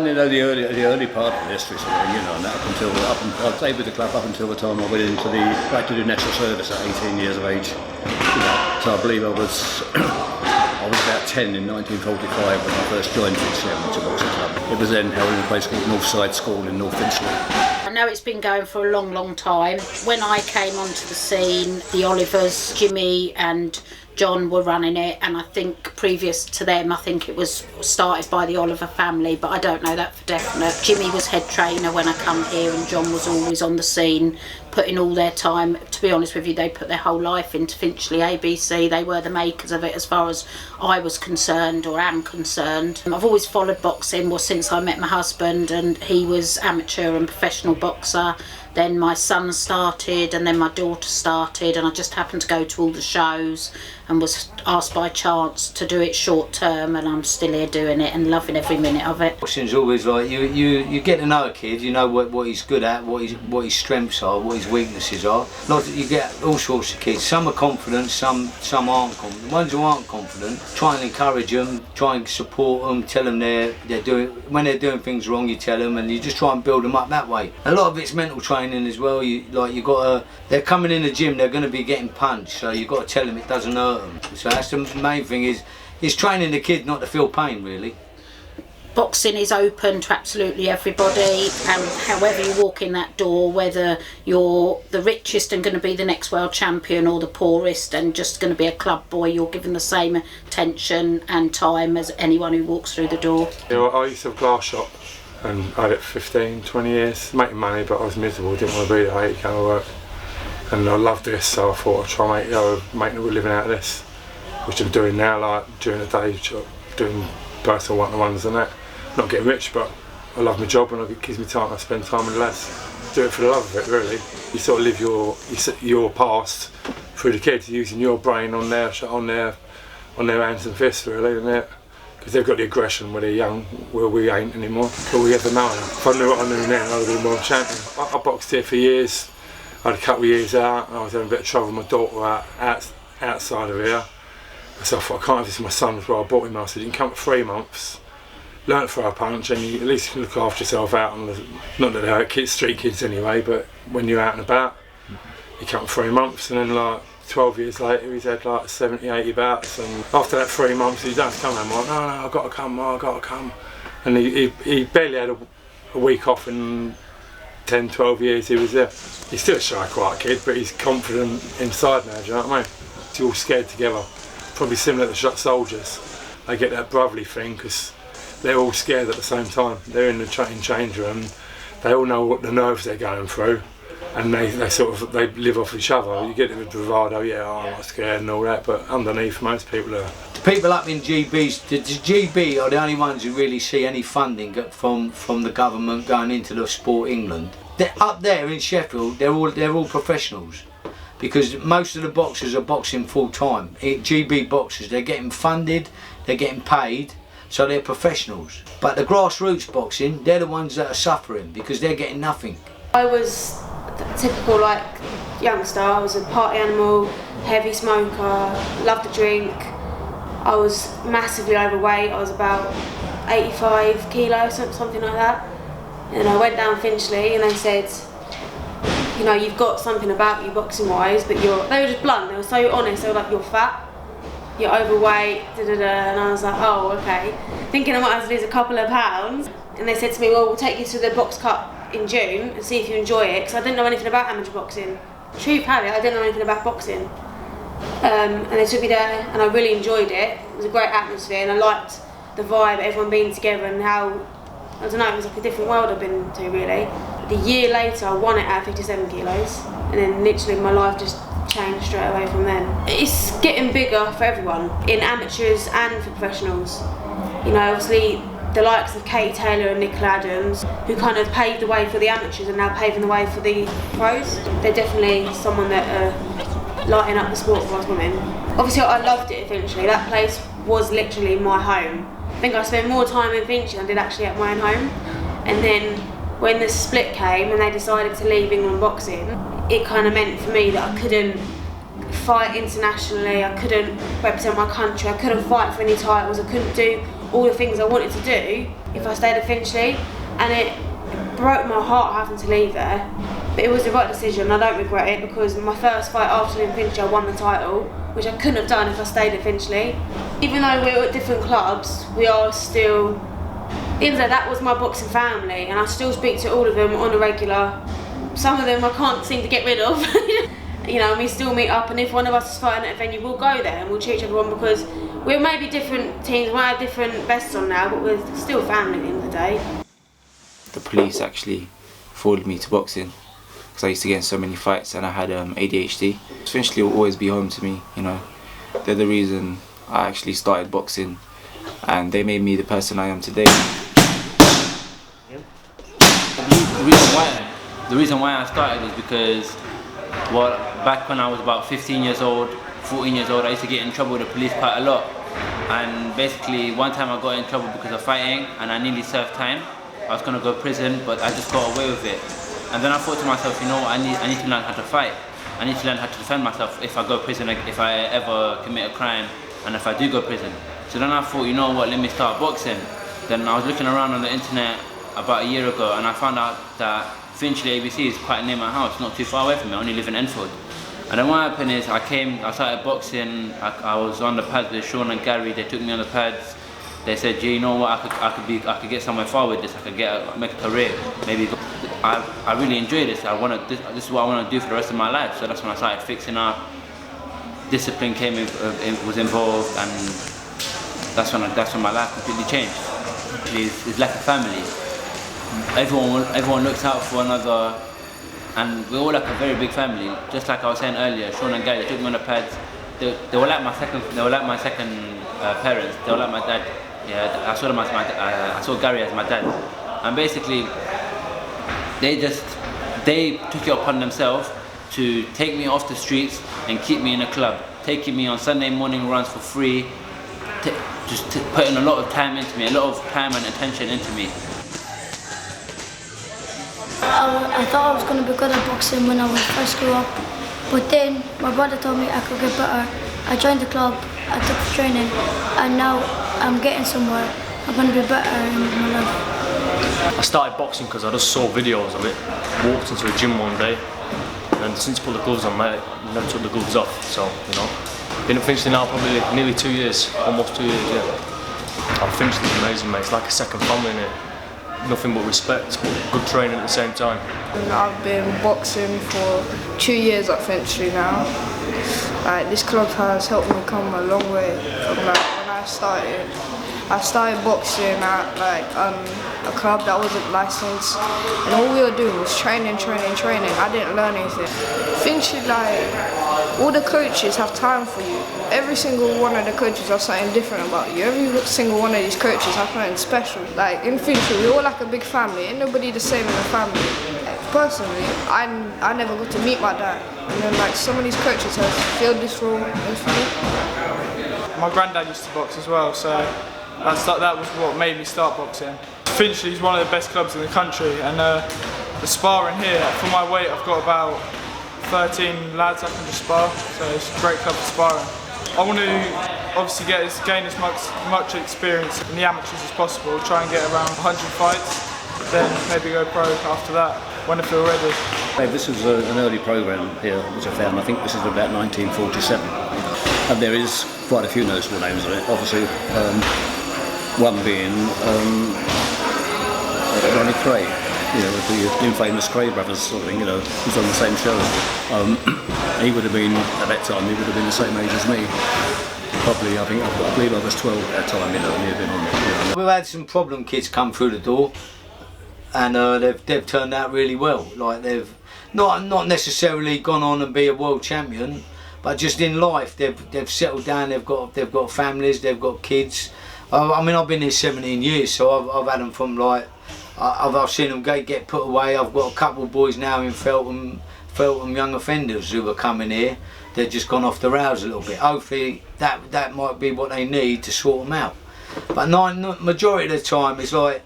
You know, the early part of the history, so, you know, and that I played with the club up until the time I went into back to the national service at 18 years of age. You know, so I believe I was about 10 in 1945 when I first joined Finchley Amateur Boxing Club. It was then held in a place called Northside School in North Finchley. I know it's been going for a long time. When I came onto the scene, the Olivers, Jimmy and John were running it, and I think previous to them, I think it was started by the Oliver family, but I don't know that for definite. Jimmy was head trainer when I come here, and John was always on the scene, putting all their time. To be honest with you, they put their whole life into Finchley A.B.C. They were the makers of it as far as I was concerned, or am concerned. I've always followed boxing, well, since I met my husband, and he was amateur and professional boxer. Then my son started, and then my daughter started, and I just happened to go to all the shows and was asked by chance to do it short term, and I'm still here doing it and loving every minute of it. Boxing's always like you get to know a kid, you know what he's good at, what his strengths are, what his weaknesses are. Like, you get all sorts of kids. Some are confident, some aren't confident. The ones who aren't confident, try and encourage them, try and support them, tell them they're doing, when they're doing things wrong, you tell them, and you just try and build them up that way. A lot of it's mental training as well. They're coming in the gym, they're going to be getting punched, so you've got to tell them it doesn't hurt them. So that's the main thing, is training the kid not to feel pain, really. Boxing is open to absolutely everybody, and however you walk in that door, whether you're the richest and going to be the next world champion, or the poorest and just going to be a club boy, you're given the same attention and time as anyone who walks through the door. You know, I used to have a glass shop, and I had it for 15, 20 years, making money, but I was miserable, didn't want to be there, I hated going to work. And I loved this, so I thought I'd try and make a living out of this, which I'm doing now, like during the day, doing personal one-to-ones and that. Not getting rich, but I love my job, and it gives me time. I spend time with the lads. Do it for the love of it, really. You sort of live your past through the kids, using your brain on their hands and fists, really, isn't it? Because they've got the aggression when they're young, where we ain't anymore. But we have the knowing. If I knew what I knew then, I'd have been world champion. I boxed here for years. I had a couple of years out, and I was having a bit of trouble with my daughter outside of here. So I thought, I can't have this with my son as well. I bought him, I said, you can come for 3 months. Learn to throw a punch, and at least you can look after yourself out on not that they're kids, street kids anyway, but when you're out and about, you come for 3 months, and then like 12 years later he's had like 70, 80 bouts, and after that 3 months he don't have to come. I'm like, no, I've got to come. And he barely had a week off in 10, 12 years he was there. He's still a shy, quiet kid, but he's confident inside now, do you know what I mean? They're all scared together. Probably similar to soldiers. They get that brotherly thing, because they're all scared at the same time. They're in the change room. They all know what the nerves they're going through, and they live off each other. You get the bravado, yeah, I'm not scared and all that, but underneath most people are. The people up in GBs, the GB are the only ones who really see any funding from the government going into the Sport England. They're up there in Sheffield, they're all professionals, because most of the boxers are boxing full time. GB boxers, they're getting funded, they're getting paid. So they're professionals. But the grassroots boxing, they're the ones that are suffering, because they're getting nothing. I was a typical youngster. I was a party animal, heavy smoker, loved to drink. I was massively overweight. I was about 85 kilos, something like that. And I went down Finchley, and they said, you know, you've got something about you boxing wise, but they were just blunt. They were so honest. They were like, you're fat, you're overweight, and I was like, oh, okay. Thinking I might have to lose a couple of pounds. And they said to me, well, we'll take you to the box cup in June and see if you enjoy it, because I didn't know anything about amateur boxing. Truth have it, I didn't know anything about boxing. And they took me there, and I really enjoyed it. It was a great atmosphere, and I liked the vibe, everyone being together, and how, I don't know, it was like a different world I've been to, really. The year later, I won it at 57 kilos, and then literally my life just changed straight away from then. It's getting bigger for everyone, in amateurs and for professionals. You know, obviously the likes of Katie Taylor and Nicola Adams, who kind of paved the way for the amateurs, and now paving the way for the pros. They're definitely someone that are lighting up the sport for us women. Obviously I loved it eventually. That place was literally my home. I think I spent more time in Finchley than I did actually at my own home. And then when the split came and they decided to leave England boxing, it kind of meant for me that I couldn't fight internationally, I couldn't represent my country, I couldn't fight for any titles, I couldn't do all the things I wanted to do if I stayed at Finchley, and it broke my heart having to leave there. But it was the right decision. I don't regret it, because my first fight after leaving Finchley, I won the title, which I couldn't have done if I stayed at Finchley. Even though we were at different clubs, we are still, even though that was my boxing family, and I still speak to all of them on a regular. Some of them I can't seem to get rid of. You know, we still meet up, and if one of us is fighting at a venue, we'll go there and we'll cheer each other on, because we're maybe different teams, we might have different vests on now, but we're still family at the end of the day. The police actually forwarded me to boxing because I used to get in so many fights, and I had ADHD. Finchley will always be home to me, you know. They're the reason I actually started boxing, and they made me the person I am today. The reason why I started is because, well, back when I was about 15 years old, 14 years old, I used to get in trouble with the police quite a lot. And basically, one time I got in trouble because of fighting, and I nearly served time. I was going to go to prison, but I just got away with it. And then I thought to myself, you know what, I need to learn how to fight. I need to learn how to defend myself if I go to prison, if I ever commit a crime, and if I do go to prison. So then I thought, you know what, let me start boxing. Then I was looking around on the internet about a year ago, and I found out that Finchley A.B.C is quite near my house, not too far away from me. I only live in Enfield. And then what happened is I started boxing. I was on the pads with Sean and Gary. They took me on the pads. They said, "Gee, you know what? I could get somewhere far with this. I could make a career. Maybe I really enjoy this. This is what I want to do for the rest of my life." So that's when I started fixing up. Discipline was involved, and that's when my life completely changed. It's like a family. Everyone looks out for another, and we're all like a very big family. Just like I was saying earlier, Sean and Gary, they took me on the pads. They were like my second. They were like my second parents. They were like my dad. Yeah, I saw them as I saw Gary as my dad, and basically, they took it upon themselves to take me off the streets and keep me in a club, taking me on Sunday morning runs for free, just putting a lot of time into me, a lot of time and attention into me. I thought I was going to be good at boxing when I first grew up, but then my brother told me I could get better. I joined the club, I took the training, and now I'm getting somewhere. I'm going to be better in my life. I started boxing because I just saw videos of it, walked into a gym one day, and since I put the gloves on, mate, I never took the gloves off, so, you know. Been at Finchley now probably nearly 2 years, almost 2 years, yeah. Finchley's amazing, mate, it's like a second family in here. Nothing but respect, but good training at the same time. I've been boxing for 2 years at Finchley now. This club has helped me come a long way from when I started. I started boxing at a club that wasn't licensed, and all we were doing was training. I didn't learn anything. Finchley, all the coaches have time for you. Every single one of the coaches have something different about you. Every single one of these coaches have something special. In Finchley, we're all like a big family. Ain't nobody the same in the family. Personally, I never got to meet my dad, and then some of these coaches have filled this role for me. My granddad used to box as well, so that was what made me start boxing. Finchley is one of the best clubs in the country, and the sparring here, for my weight, I've got about 13 lads I can just spar, so it's a great club for sparring. I want to obviously gain as much experience in the amateurs as possible, try and get around 100 fights, then maybe go pro after that when I feel ready. This was an early programme here which I found. I think this is about 1947, and there is quite a few notable names on it. Obviously, one being Ronnie Cray, the infamous Cray brothers sort of thing, who's on the same show. He would have been, at that time, he would have been the same age as me. Probably, I believe I was 12 at that time, and he had been on there. We've had some problem kids come through the door, and they've turned out really well. They've not necessarily gone on and be a world champion, but just in life they've settled down. They've got families, they've got kids. I've been here 17 years, so I've had them from I've seen them get put away. I've got a couple of boys now in Feltham young offenders who are coming here. They've just gone off the rails a little bit. Hopefully that might be what they need to sort them out. But majority of the time it's like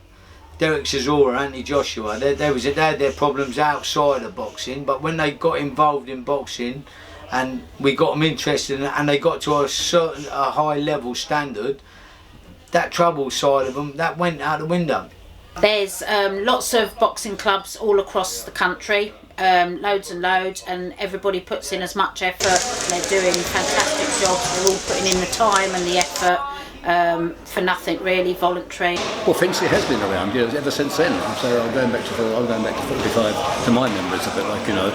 Derek Chisora, Anthony Joshua. They had their problems outside of boxing, but when they got involved in boxing and we got them interested and they got to a high level standard, that trouble side of them, that went out the window. There's lots of boxing clubs all across the country, loads and loads, and everybody puts in as much effort. They're doing fantastic jobs. They're all putting in the time and the effort for nothing really, voluntary. Well, Finchley has been around, you know, ever since then. So I'm going back to 45 to my memories of it, like, you know,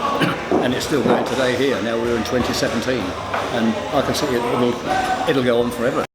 and it's still going today here. Now we're in 2017, and I can see it'll go on forever.